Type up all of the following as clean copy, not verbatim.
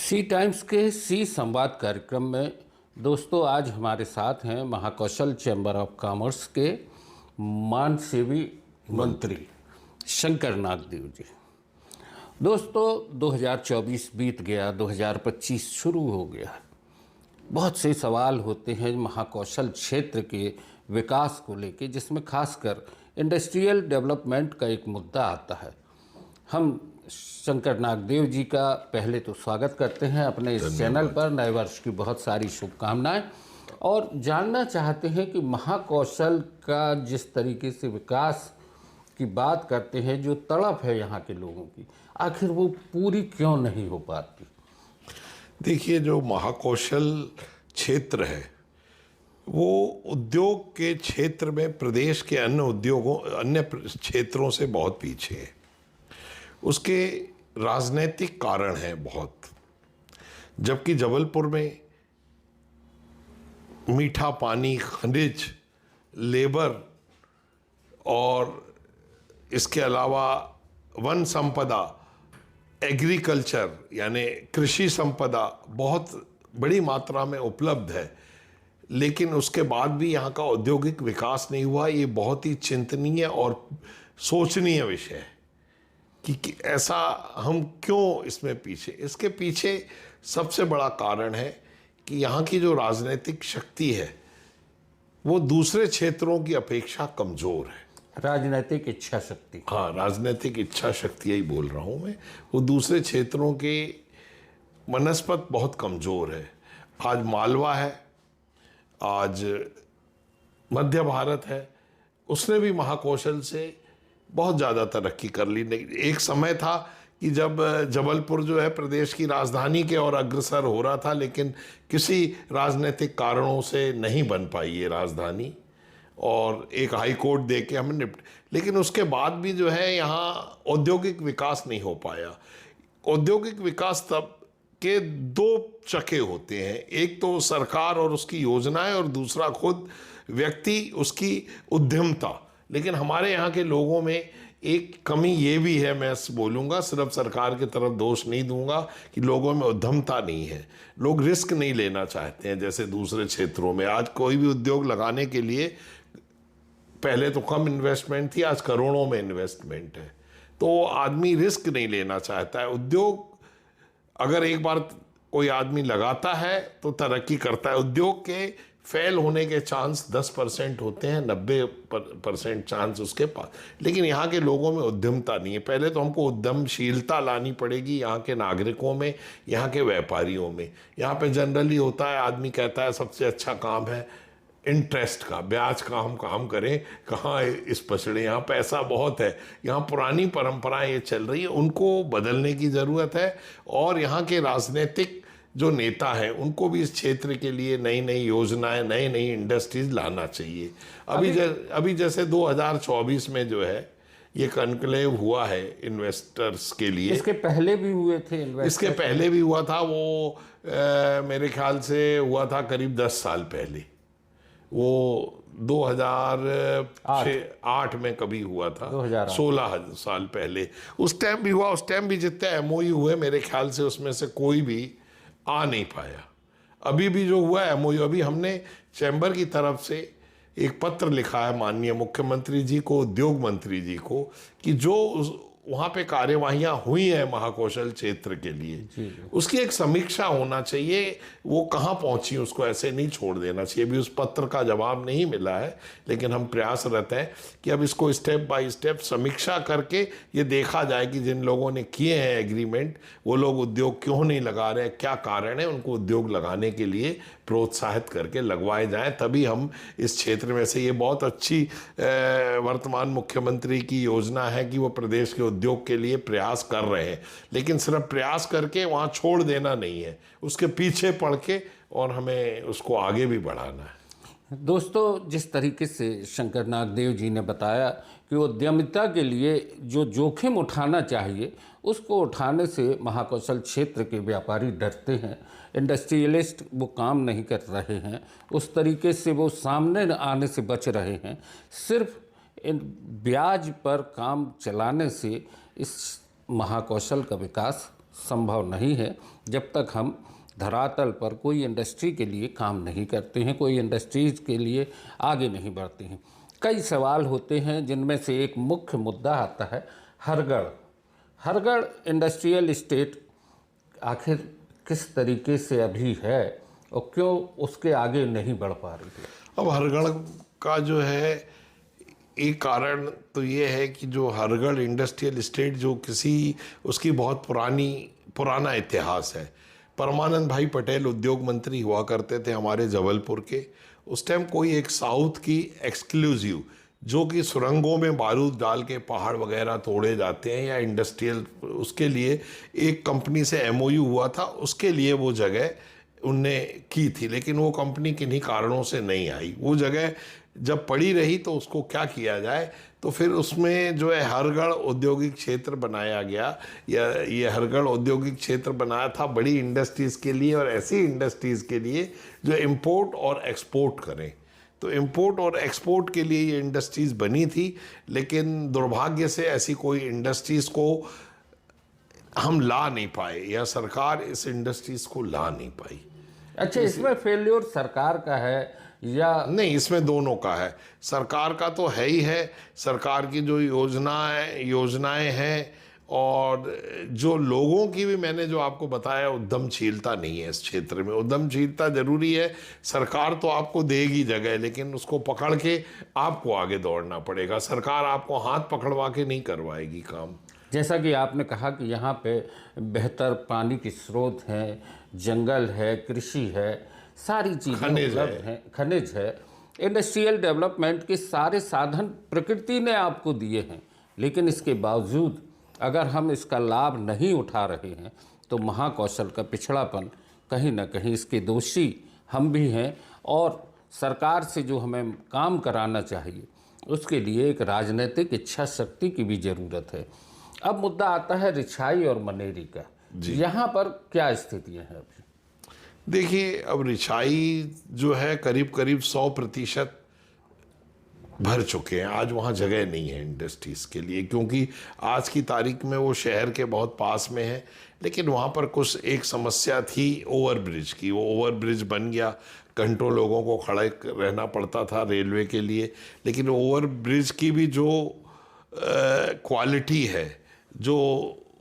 सी times के सी संवाद कार्यक्रम में दोस्तों आज हमारे साथ हैं महाकौशल चैम्बर ऑफ कॉमर्स के मान सेवी मंत्री शंकर नागदेव जी। दोस्तों 2024 बीत गया, 2025 शुरू हो गया। बहुत से सवाल होते हैं महाकौशल क्षेत्र के विकास को लेके, जिसमें खासकर इंडस्ट्रियल डेवलपमेंट का एक मुद्दा आता है। हम शंकर नागदेव जी का पहले तो स्वागत करते हैं अपने इस चैनल पर। नए वर्ष की बहुत सारी शुभकामनाएं, और जानना चाहते हैं कि महाकौशल का जिस तरीके से विकास की बात करते हैं, जो तड़प है यहाँ के लोगों की, आखिर वो पूरी क्यों नहीं हो पाती। देखिए, जो महाकौशल क्षेत्र है वो उद्योग के क्षेत्र में प्रदेश के अन्य क्षेत्रों से बहुत पीछे है। उसके राजनीतिक कारण हैं बहुत। जबकि जबलपुर में मीठा पानी, खनिज, लेबर और इसके अलावा वन संपदा, एग्रीकल्चर यानी कृषि संपदा बहुत बड़ी मात्रा में उपलब्ध है, लेकिन उसके बाद भी यहाँ का औद्योगिक विकास नहीं हुआ। ये बहुत ही चिंतनीय और सोचनीय विषय है कि ऐसा हम क्यों इसमें पीछे। इसके पीछे सबसे बड़ा कारण है कि यहाँ की जो राजनीतिक शक्ति है वो दूसरे क्षेत्रों की अपेक्षा कमज़ोर है। राजनीतिक इच्छा शक्ति, हाँ, राजनीतिक इच्छा शक्ति यही बोल रहा हूँ मैं। वो दूसरे क्षेत्रों के मनस्पत बहुत कमज़ोर है। आज मालवा है, आज मध्य भारत है, उसने भी महाकौशल से बहुत ज़्यादा तरक्की कर ली। एक समय था कि जब जबलपुर जो है प्रदेश की राजधानी के और अग्रसर हो रहा था, लेकिन किसी राजनीतिक कारणों से नहीं बन पाई ये राजधानी, और एक हाई कोर्ट दे के हमें लेकिन उसके बाद भी जो है यहाँ औद्योगिक विकास नहीं हो पाया। औद्योगिक विकास तब के दो चक्के होते हैं, एक तो सरकार और उसकी योजनाएं, और दूसरा खुद व्यक्ति, उसकी उद्यमता। लेकिन हमारे यहाँ के लोगों में एक कमी ये भी है, मैं बोलूँगा, सिर्फ सरकार की तरफ दोष नहीं दूंगा, कि लोगों में उद्यमता नहीं है। लोग रिस्क नहीं लेना चाहते हैं जैसे दूसरे क्षेत्रों में। आज कोई भी उद्योग लगाने के लिए पहले तो कम इन्वेस्टमेंट थी, आज करोड़ों में इन्वेस्टमेंट है। तो आदमी रिस्क नहीं लेना चाहता है। उद्योग अगर एक बार कोई आदमी लगाता है तो तरक्की करता है। उद्योग के फेल होने के चांस 10% होते हैं, 90% चांस उसके पास। लेकिन यहाँ के लोगों में उद्यमता नहीं है। पहले तो हमको उद्यमशीलता लानी पड़ेगी यहाँ के नागरिकों में, यहाँ के व्यापारियों में। यहाँ पे जनरली होता है, आदमी कहता है सबसे अच्छा काम है इंटरेस्ट का, ब्याज का हम काम करें, कहाँ इस पछड़े। यहाँ पैसा बहुत है, यहाँ पुरानी परंपराएं ये चल रही है, उनको बदलने की ज़रूरत है। और यहाँ के राजनीतिक जो नेता हैं उनको भी इस क्षेत्र के लिए नई नई योजनाएं, नई नई इंडस्ट्रीज लाना चाहिए। अभी जैसे 2024 में जो है ये कॉन्क्लेव हुआ है इन्वेस्टर्स के लिए। इसके पहले भी हुए थे इसके पहले भी हुआ था, वो मेरे ख्याल से हुआ था करीब 10 साल पहले। वो 2008 में कभी हुआ था, 16 साल पहले। उस टाइम भी हुआ। उस टाइम भी जितने एमओयू हुए मेरे ख्याल से उसमें से कोई भी आ नहीं पाया। अभी भी जो हुआ एमओयू, अभी हमने चैम्बर की तरफ से एक पत्र लिखा है माननीय मुख्यमंत्री जी को, उद्योग मंत्री जी को, कि जो वहाँ पे कार्यवाहियाँ हुई हैं महाकौशल क्षेत्र के लिए, उसकी एक समीक्षा होना चाहिए। वो कहाँ पहुँची, उसको ऐसे नहीं छोड़ देना चाहिए। अभी उस पत्र का जवाब नहीं मिला है, लेकिन हम प्रयासरत हैं कि अब इसको स्टेप बाय स्टेप समीक्षा करके ये देखा जाए कि जिन लोगों ने किए हैं एग्रीमेंट, वो लोग उद्योग क्यों नहीं लगा रहे हैं, क्या कारण है, उनको उद्योग लगाने के लिए प्रोत्साहित करके लगवाए जाएँ। तभी हम इस क्षेत्र में से, ये बहुत अच्छी वर्तमान मुख्यमंत्री की योजना है कि वो प्रदेश के उद्योग के लिए प्रयास कर रहे हैं, लेकिन सिर्फ प्रयास करके वहाँ छोड़ देना नहीं है, उसके पीछे पड़ के और हमें उसको आगे भी बढ़ाना है। दोस्तों, जिस तरीके से शंकर नागदेव जी ने बताया कि उद्यमिता के लिए जो जोखिम उठाना चाहिए उसको उठाने से महाकौशल क्षेत्र के व्यापारी डरते हैं, इंडस्ट्रियलिस्ट वो काम नहीं कर रहे हैं, उस तरीके से वो सामने आने से बच रहे हैं। सिर्फ इन ब्याज पर काम चलाने से इस महाकौशल का विकास संभव नहीं है जब तक हम धरातल पर कोई इंडस्ट्री के लिए काम नहीं करते हैं, कोई इंडस्ट्रीज़ के लिए आगे नहीं बढ़ते हैं। कई सवाल होते हैं जिनमें से एक मुख्य मुद्दा आता है हरगढ़। हरगढ़ इंडस्ट्रियल इस्टेट आखिर किस तरीके से अभी है और क्यों उसके आगे नहीं बढ़ पा रही है? अब हरगढ़ का जो है एक कारण तो ये है कि जो हरगढ़ इंडस्ट्रियल इस्टेट जो उसकी बहुत पुराना इतिहास है। परमानंद भाई पटेल उद्योग मंत्री हुआ करते थे हमारे जबलपुर के। उस टाइम कोई एक साउथ की एक्सक्लूसिव जो कि सुरंगों में बारूद डाल के पहाड़ वगैरह तोड़े जाते हैं या इंडस्ट्रियल, उसके लिए एक कंपनी से एमओयू हुआ था, उसके लिए वो जगह उनने की थी। लेकिन वो कंपनी किन्हीं कारणों से नहीं आई। वो जगह जब पड़ी रही तो उसको क्या किया जाए, तो फिर उसमें जो है हरगढ़ औद्योगिक क्षेत्र बनाया गया। या ये हरगढ़ औद्योगिक क्षेत्र बनाया था बड़ी इंडस्ट्रीज़ के लिए और ऐसी इंडस्ट्रीज़ के लिए जो इंपोर्ट और एक्सपोर्ट करें। तो इंपोर्ट और एक्सपोर्ट के लिए ये इंडस्ट्रीज़ बनी थी, लेकिन दुर्भाग्य से ऐसी कोई इंडस्ट्रीज़ को हम ला नहीं पाए या सरकार इस इंडस्ट्रीज़ को ला नहीं पाई। अच्छा, इसमें फेल्योर सरकार का है या नहीं? इसमें दोनों का है। सरकार का तो है ही है। सरकार की जो योजनाएं हैं और जो लोगों की भी, मैंने जो आपको बताया, उद्यमशीलता नहीं है इस क्षेत्र में। उद्यमशीलता जरूरी है। सरकार तो आपको देगी जगह, लेकिन उसको पकड़ के आपको आगे दौड़ना पड़ेगा। सरकार आपको हाथ पकड़वा के नहीं करवाएगी काम। जैसा कि आपने कहा कि यहाँ पे बेहतर पानी के स्रोत हैं, जंगल है, कृषि है, सारी चीज़ें उपलब्ध हैं, खनिज है। इंडस्ट्रियल डेवलपमेंट के सारे साधन प्रकृति ने आपको दिए हैं, लेकिन इसके बावजूद अगर हम इसका लाभ नहीं उठा रहे हैं तो महाकौशल का पिछड़ापन कहीं ना कहीं इसके दोषी हम भी हैं। और सरकार से जो हमें काम कराना चाहिए उसके लिए एक राजनीतिक इच्छा शक्ति की भी ज़रूरत है। अब मुद्दा आता है रिछाई और मनेरी का। यहाँ पर क्या स्थितियाँ हैं अभी? देखिए, अब रिछाई जो है करीब करीब 100% भर चुके हैं। आज वहाँ जगह नहीं है इंडस्ट्रीज़ के लिए, क्योंकि आज की तारीख में वो शहर के बहुत पास में है। लेकिन वहाँ पर कुछ एक समस्या थी ओवर ब्रिज की। वो ओवर ब्रिज बन गया, घंटों लोगों को खड़े रहना पड़ता था रेलवे के लिए। लेकिन ओवर ब्रिज की भी जो क्वालिटी है जो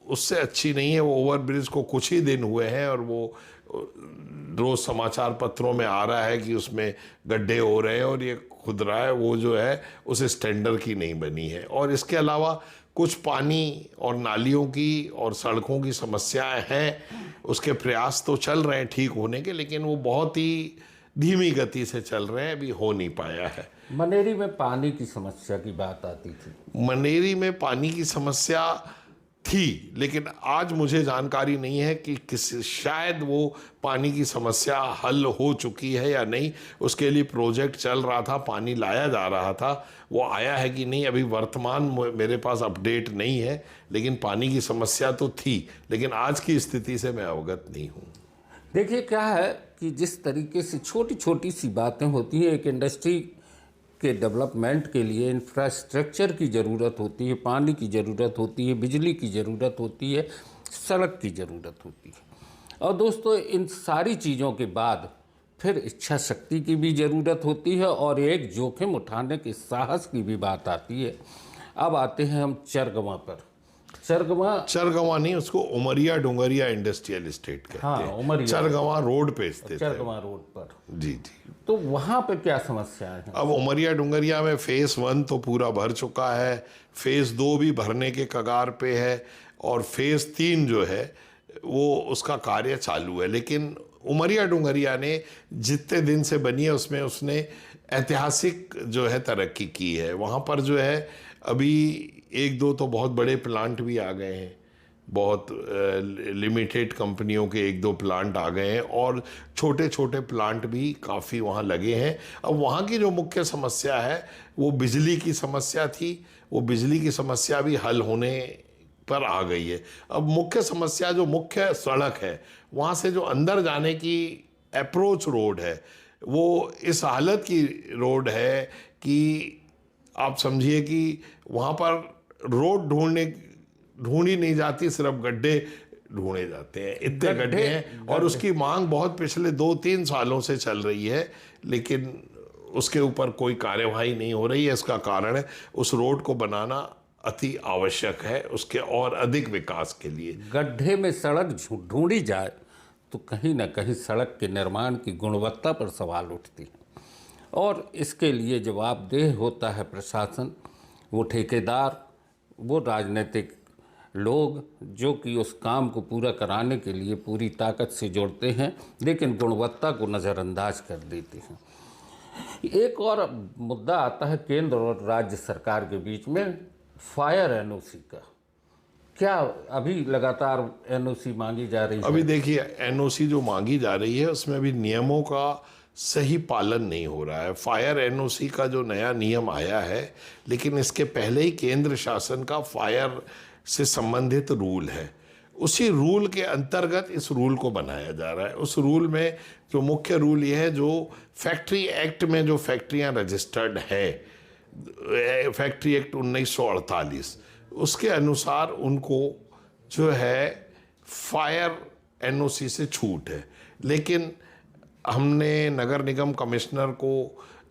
उससे अच्छी नहीं है। वो ओवर ब्रिज को कुछ ही दिन हुए हैं और वो रोज़ समाचार पत्रों में आ रहा है कि उसमें गड्ढे हो रहे हैं और ये खुद रहा है। वो जो है उस स्टैंडर्ड की नहीं बनी है। और इसके अलावा कुछ पानी और नालियों की और सड़कों की समस्याएं हैं। उसके प्रयास तो चल रहे हैं ठीक होने के, लेकिन वो बहुत ही धीमी गति से चल रहे हैं, अभी हो नहीं पाया है। मनेरी में पानी की समस्या की बात आती थी। मनेरी में पानी की समस्या थी, लेकिन आज मुझे जानकारी नहीं है कि शायद वो पानी की समस्या हल हो चुकी है या नहीं। उसके लिए प्रोजेक्ट चल रहा था, पानी लाया जा रहा था, वो आया है कि नहीं अभी वर्तमान मेरे पास अपडेट नहीं है। लेकिन पानी की समस्या तो थी, लेकिन आज की स्थिति से मैं अवगत नहीं हूँ। देखिए क्या है कि जिस तरीके से छोटी छोटी सी बातें होती हैं, एक इंडस्ट्री के डेवलपमेंट के लिए इंफ्रास्ट्रक्चर की ज़रूरत होती है, पानी की ज़रूरत होती है, बिजली की ज़रूरत होती है, सड़क की ज़रूरत होती है। और दोस्तों, इन सारी चीज़ों के बाद फिर इच्छा शक्ति की भी ज़रूरत होती है और एक जोखिम उठाने के साहस की भी बात आती है। अब आते हैं हम चरगवां पर। चरगवां नहीं, उसको उमरिया डुंगरिया इंडस्ट्रियल एस्टेट कहते हैं। उमरिया चरगवां रोड पे स्थित है। चरगवां रोड पर। जी जी। तो वहाँ पे क्या समस्याएं हैं? अब उमरिया डुंगरिया में फेज़ 1 तो पूरा भर चुका है, फेज़ 2 भी भरने के कगार पे है और फेज़ 3 जो है वो उसका कार्य चालू है। लेकिन उमरिया डुंगरिया ने जितने दिन से बनी है उसमें उसने ऐतिहासिक जो है तरक्की की है। वहाँ पर जो है अभी 1-2 तो बहुत बड़े प्लांट भी आ गए हैं, बहुत लिमिटेड कंपनियों के 1-2 प्लांट आ गए हैं और छोटे छोटे प्लांट भी काफ़ी वहाँ लगे हैं। अब वहाँ की जो मुख्य समस्या है वो बिजली की समस्या थी। वो बिजली की समस्या भी हल होने पर आ गई है। अब मुख्य समस्या जो मुख्य सड़क है, वहाँ से जो अंदर जाने की अप्रोच रोड है, वो इस हालत की रोड है कि आप समझिए कि वहाँ पर रोड ढूंढी नहीं जाती, सिर्फ गड्ढे ढूंढे जाते हैं, इतने गड्ढे हैं। और उसकी मांग बहुत पिछले 2-3 सालों से चल रही है, लेकिन उसके ऊपर कोई कार्यवाही नहीं हो रही है। इसका कारण है उस रोड को बनाना अति आवश्यक है उसके और अधिक विकास के लिए। गड्ढे में सड़क ढूंढी जाए तो कहीं ना कहीं सड़क के निर्माण की गुणवत्ता पर सवाल उठती है, और इसके लिए जवाबदेह होता है प्रशासन, वो ठेकेदार, वो राजनीतिक लोग जो कि उस काम को पूरा कराने के लिए पूरी ताकत से जोड़ते हैं लेकिन गुणवत्ता को नज़रअंदाज कर देते हैं। एक और मुद्दा आता है केंद्र और राज्य सरकार के बीच में, फायर एनओसी का। क्या अभी लगातार एनओसी मांगी जा रही है? अभी देखिए, एनओसी जो मांगी जा रही है उसमें अभी नियमों का सही पालन नहीं हो रहा है। फायर एनओसी का जो नया नियम आया है, लेकिन इसके पहले ही केंद्र शासन का फायर से संबंधित रूल है, उसी रूल के अंतर्गत इस रूल को बनाया जा रहा है। उस रूल में जो मुख्य रूल ये है, जो फैक्ट्री एक्ट में जो फैक्ट्रियां रजिस्टर्ड है, फैक्ट्री एक्ट 1948, उसके अनुसार उनको जो है फायर एनओसी से छूट है। लेकिन हमने नगर निगम कमिश्नर को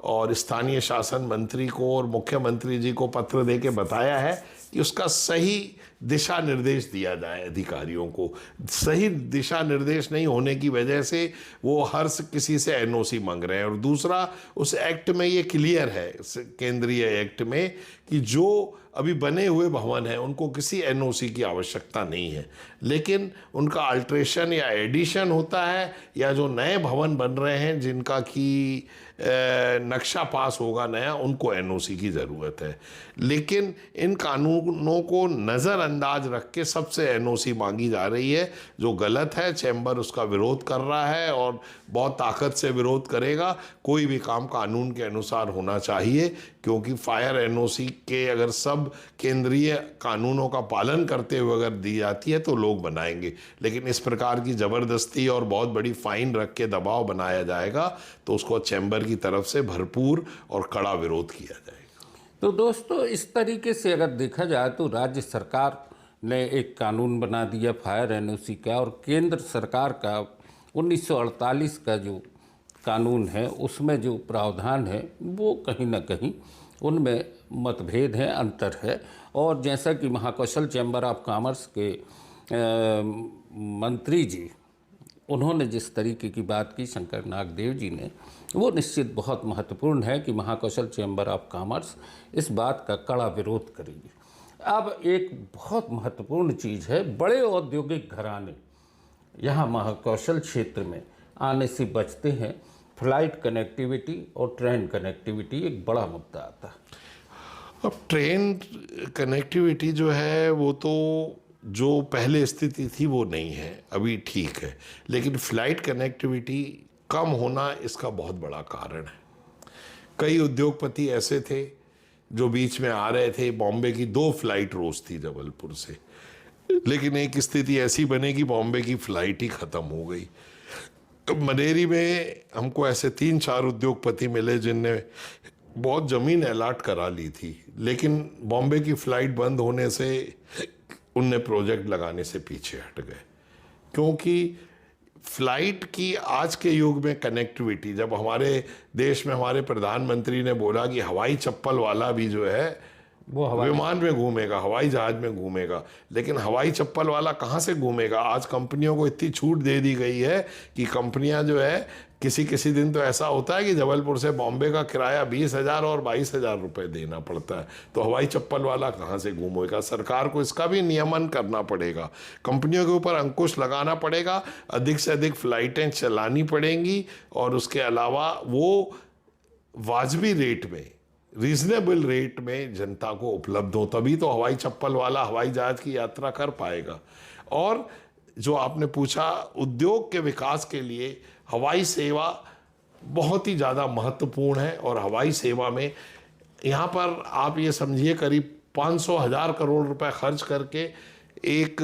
और स्थानीय शासन मंत्री को और मुख्यमंत्री जी को पत्र दे के बताया है कि उसका सही दिशा निर्देश दिया जाए अधिकारियों को। सही दिशा निर्देश नहीं होने की वजह से वो हर किसी से एनओसी मांग रहे हैं। और दूसरा, उस एक्ट में ये क्लियर है, केंद्रीय एक्ट में, कि जो अभी बने हुए भवन हैं उनको किसी एनओसी की आवश्यकता नहीं है, लेकिन उनका अल्ट्रेशन या एडिशन होता है, या जो नए भवन बन रहे हैं जिनका कि नक्शा पास होगा नया, उनको एनओसी की ज़रूरत है। लेकिन इन कानूनों को नज़रअंदाज रख के सबसे एनओसी मांगी जा रही है, जो गलत है। चैम्बर उसका विरोध कर रहा है और बहुत ताकत से विरोध करेगा। कोई भी काम कानून के अनुसार होना चाहिए, क्योंकि फायर एनओसी के अगर सब केंद्रीय कानूनों का पालन करते हुए अगर दी जाती है तो लोग बनाएंगे, लेकिन इस प्रकार की ज़बरदस्ती और बहुत बड़ी फाइन रख के दबाव बनाया जाएगा तो उसको चैम्बर की तरफ से भरपूर और कड़ा विरोध किया जाएगा। तो दोस्तों, इस तरीके से अगर देखा जाए तो राज्य सरकार ने एक कानून बना दिया फायर एनओसी का, और केंद्र सरकार का 1948 का जो कानून है उसमें जो प्रावधान है वो कहीं ना कहीं उनमें मतभेद है, अंतर है। और जैसा कि महाकौशल चैम्बर ऑफ कॉमर्स के मंत्री जी, उन्होंने जिस तरीके की बात की शंकर नागदेव जी ने, वो निश्चित बहुत महत्वपूर्ण है कि महाकौशल चैम्बर ऑफ कॉमर्स इस बात का कड़ा विरोध करेगी। अब एक बहुत महत्वपूर्ण चीज़ है, बड़े औद्योगिक घराने यहाँ महाकौशल क्षेत्र में आने से बचते हैं। फ्लाइट कनेक्टिविटी और ट्रेन कनेक्टिविटी एक बड़ा मुद्दा आता है। अब ट्रेन कनेक्टिविटी जो है वो तो जो पहले स्थिति थी वो नहीं है, अभी ठीक है, लेकिन फ्लाइट कनेक्टिविटी कम होना इसका बहुत बड़ा कारण है। कई उद्योगपति ऐसे थे जो बीच में आ रहे थे, बॉम्बे की 2 फ्लाइट रोज थी जबलपुर से, लेकिन एक स्थिति ऐसी बने कि बॉम्बे की फ्लाइट ही ख़त्म हो गई। मनेरी में हमको ऐसे 3-4 उद्योगपति मिले जिनने बहुत ज़मीन अलॉट करा ली थी, लेकिन बॉम्बे की फ़्लाइट बंद होने से उनने प्रोजेक्ट लगाने से पीछे हट गए, क्योंकि फ्लाइट की आज के युग में कनेक्टिविटी, जब हमारे देश में हमारे प्रधानमंत्री ने बोला कि हवाई चप्पल वाला भी जो है वो विमान में घूमेगा, हवाई जहाज में घूमेगा, लेकिन हवाई चप्पल वाला कहाँ से घूमेगा? आज कंपनियों को इतनी छूट दे दी गई है कि कंपनियां जो है, किसी दिन तो ऐसा होता है कि जबलपुर से बॉम्बे का किराया 20,000 और 22,000 रुपये देना पड़ता है, तो हवाई चप्पल वाला कहाँ से घूमेगा? सरकार को इसका भी नियमन करना पड़ेगा, कंपनियों के ऊपर अंकुश लगाना पड़ेगा, अधिक से अधिक फ्लाइटें चलानी पड़ेंगी, और उसके अलावा वो वाजबी रेट में, रीजनेबल रेट में जनता को उपलब्ध हो, तभी तो हवाई चप्पल वाला हवाई जहाज की यात्रा कर पाएगा। और जो आपने पूछा, उद्योग के विकास के लिए हवाई सेवा बहुत ही ज़्यादा महत्वपूर्ण है, और हवाई सेवा में यहाँ पर आप ये समझिए करीब 500,000 करोड़ रुपए खर्च करके एक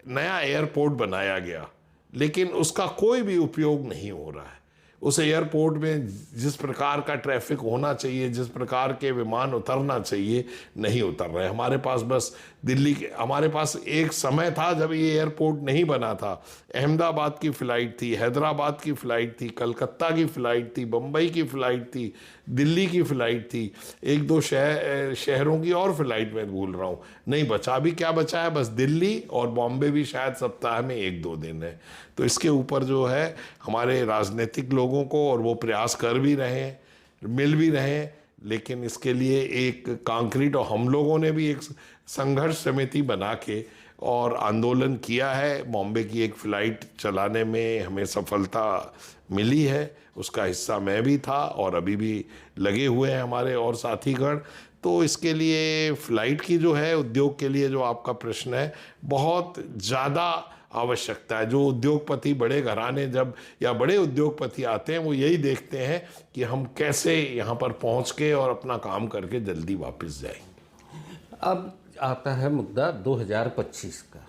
नया एयरपोर्ट बनाया गया, लेकिन उसका कोई भी उपयोग नहीं हो रहा है। उस एयरपोर्ट में जिस प्रकार का ट्रैफिक होना चाहिए, जिस प्रकार के विमान उतरना चाहिए, नहीं उतर रहे। हमारे पास बस दिल्ली के, हमारे पास एक समय था जब ये एयरपोर्ट नहीं बना था, अहमदाबाद की फ़्लाइट थी, हैदराबाद की फ़्लाइट थी, कलकत्ता की फ़्लाइट थी, बम्बई की फ़्लाइट थी, दिल्ली की फ़्लाइट थी, एक दो शहरों की और फ़्लाइट मैं भूल रहा हूँ, नहीं बचा। अभी क्या बचा है? बस दिल्ली और बॉम्बे भी शायद सप्ताह में 1-2 दिन है। तो इसके ऊपर जो है हमारे राजनीतिक लोगों को, और वो प्रयास कर भी रहे हैं, मिल भी रहे हैं, लेकिन इसके लिए एक कॉन्क्रीट, और हम लोगों ने भी एक संघर्ष समिति बना के और आंदोलन किया है। बॉम्बे की एक फ़्लाइट चलाने में हमें सफलता मिली है, उसका हिस्सा मैं भी था, और अभी भी लगे हुए हैं हमारे और साथीगण। तो इसके लिए फ़्लाइट की जो है, उद्योग के लिए जो आपका प्रश्न है, बहुत ज़्यादा आवश्यकता है। जो उद्योगपति, बड़े घराने जब, या बड़े उद्योगपति आते हैं, वो यही देखते हैं कि हम कैसे यहाँ पर पहुँच के और अपना काम करके जल्दी वापस जाएंगे। अब आता है मुद्दा 2025 का।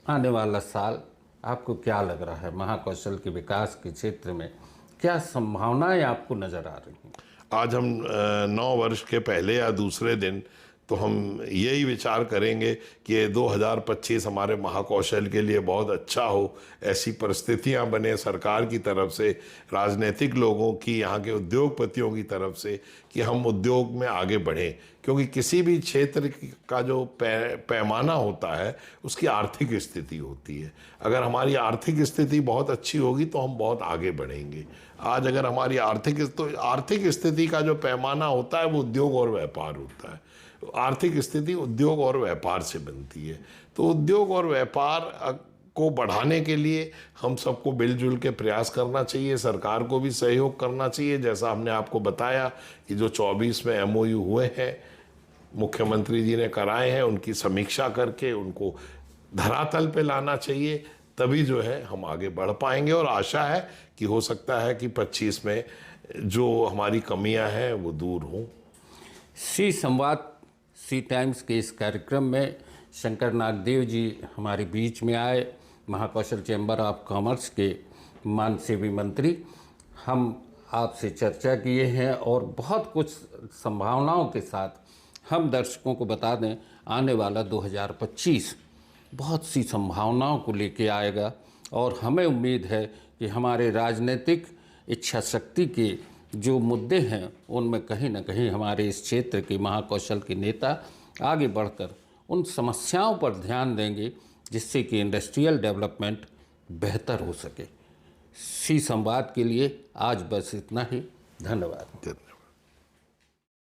आने वाला साल आपको क्या लग रहा है? महाकौशल के विकास के क्षेत्र में क्या संभावनाएं आपको नज़र आ रही हैं? आज हम 9 वर्ष के पहले या दूसरे दिन तो हम यही विचार करेंगे कि ये 2025 हमारे महाकौशल के लिए बहुत अच्छा हो, ऐसी परिस्थितियां बने सरकार की तरफ से, राजनीतिक लोगों की, यहाँ के उद्योगपतियों की तरफ से, कि हम उद्योग में आगे बढ़ें। क्योंकि किसी भी क्षेत्र का जो पैमाना होता है, उसकी आर्थिक स्थिति होती है। अगर हमारी आर्थिक स्थिति बहुत अच्छी होगी तो हम बहुत आगे बढ़ेंगे। आज अगर हमारी आर्थिक स्थिति का जो पैमाना होता है, वो उद्योग और व्यापार होता है। आर्थिक स्थिति उद्योग और व्यापार से बनती है। तो उद्योग और व्यापार को बढ़ाने के लिए हम सबको मिलजुल के प्रयास करना चाहिए, सरकार को भी सहयोग करना चाहिए। जैसा हमने आपको बताया कि जो 24 में MOU हुए हैं, मुख्यमंत्री जी ने कराए हैं, उनकी समीक्षा करके उनको धरातल पे लाना चाहिए, तभी जो है हम आगे बढ़ पाएंगे। और आशा है कि हो सकता है कि 25 में जो हमारी कमियां हैं वो दूर हों। सी संवाद, सी टाइम्स के इस कार्यक्रम में शंकर नागदेव जी हमारे बीच में आए, महाकौशल चैम्बर ऑफ कॉमर्स के मानसेवी मंत्री। हम आपसे चर्चा किए हैं और बहुत कुछ संभावनाओं के साथ हम दर्शकों को बता दें, आने वाला 2025 बहुत सी संभावनाओं को लेके आएगा। और हमें उम्मीद है कि हमारे राजनीतिक इच्छा शक्ति के जो मुद्दे हैं, उनमें कहीं ना कहीं हमारे इस क्षेत्र के महाकौशल के नेता आगे बढ़कर उन समस्याओं पर ध्यान देंगे, जिससे कि इंडस्ट्रियल डेवलपमेंट बेहतर हो सके। सी संवाद के लिए आज बस इतना ही। धन्यवाद।